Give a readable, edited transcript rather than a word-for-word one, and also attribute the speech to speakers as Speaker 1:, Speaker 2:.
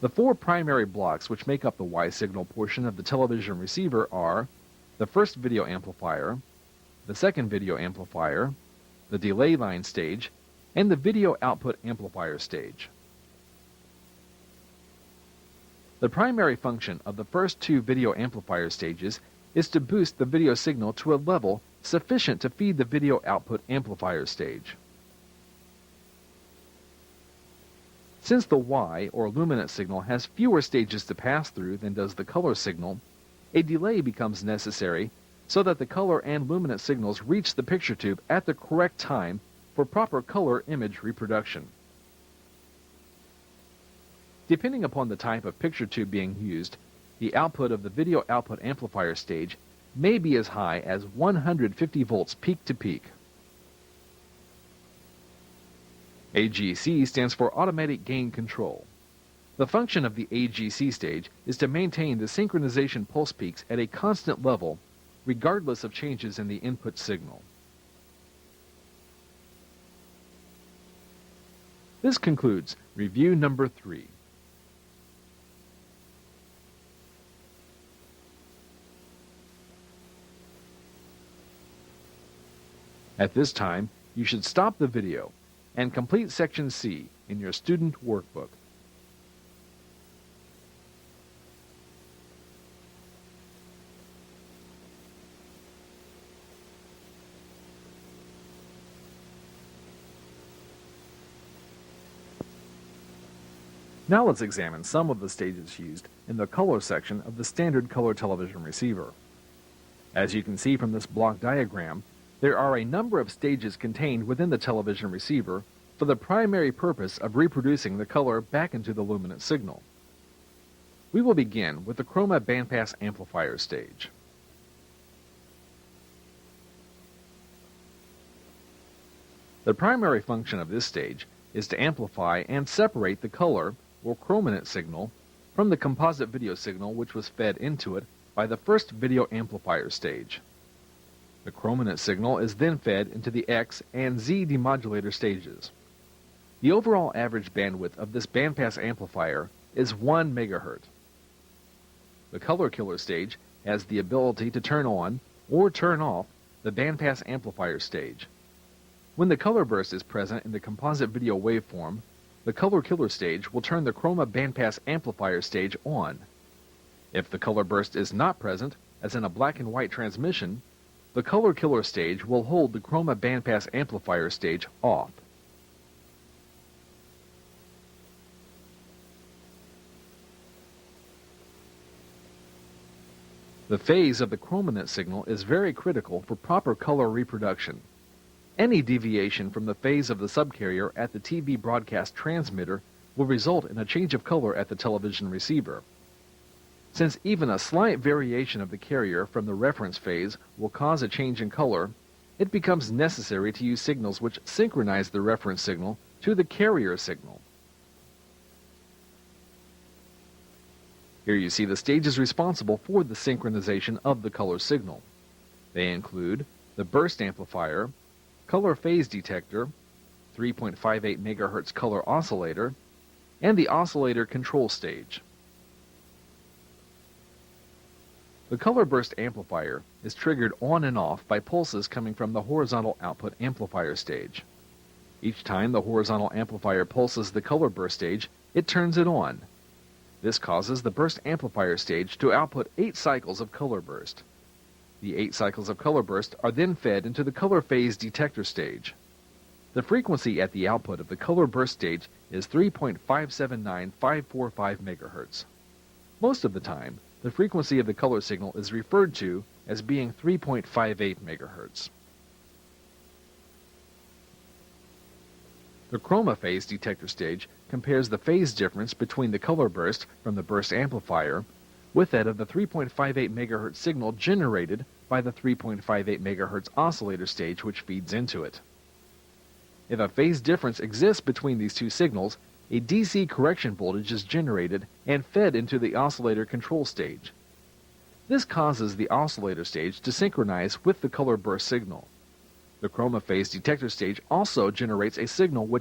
Speaker 1: The four primary blocks which make up the Y signal portion of the television receiver are the first video amplifier, the second video amplifier, the delay line stage, and the video output amplifier stage. The primary function of the first two video amplifier stages is to boost the video signal to a level sufficient to feed the video output amplifier stage. Since the Y, or luminance signal, has fewer stages to pass through than does the color signal, a delay becomes necessary so that the color and luminance signals reach the picture tube at the correct time for proper color image reproduction. Depending upon the type of picture tube being used, the output of the video output amplifier stage may be as high as 150 volts peak to peak. AGC stands for Automatic Gain Control. The function of the AGC stage is to maintain the synchronization pulse peaks at a constant level regardless of changes in the input signal. This concludes review number 3. At this time, you should stop the video and complete Section C in your student workbook. Now let's examine some of the stages used in the color section of the standard color television receiver. As you can see from this block diagram, there are a number of stages contained within the television receiver for the primary purpose of reproducing the color back into the luminance signal. We will begin with the chroma bandpass amplifier stage. The primary function of this stage is to amplify and separate the color or chrominance signal from the composite video signal which was fed into it by the first video amplifier stage. The chrominance signal is then fed into the X and Z demodulator stages. The overall average bandwidth of this bandpass amplifier is 1 MHz. The color killer stage has the ability to turn on or turn off the bandpass amplifier stage. When the color burst is present in the composite video waveform, the color killer stage will turn the chroma bandpass amplifier stage on. If the color burst is not present, as in a black and white transmission, the color killer stage will hold the chroma bandpass amplifier stage off. The phase of the chrominance signal is very critical for proper color reproduction. Any deviation from the phase of the subcarrier at the TV broadcast transmitter will result in a change of color at the television receiver. Since even a slight variation of the carrier from the reference phase will cause a change in color, it becomes necessary to use signals which synchronize the reference signal to the carrier signal. Here you see the stages responsible for the synchronization of the color signal. They include the burst amplifier, color phase detector, 3.58 MHz color oscillator, and the oscillator control stage. The color burst amplifier is triggered on and off by pulses coming from the horizontal output amplifier stage. Each time the horizontal amplifier pulses the color burst stage, it turns it on. This causes the burst amplifier stage to output 8 cycles of color burst. The 8 cycles of color burst are then fed into the color phase detector stage. The frequency at the output of the color burst stage is 3.579545 MHz. Most of the time, the frequency of the color signal is referred to as being 3.58 MHz. The chroma phase detector stage compares the phase difference between the color burst from the burst amplifier with that of the 3.58 MHz signal generated by the 3.58 MHz oscillator stage which feeds into it. If a phase difference exists between these two signals, a DC correction voltage is generated and fed into the oscillator control stage. This causes the oscillator stage to synchronize with the color burst signal. The chroma phase detector stage also generates a signal which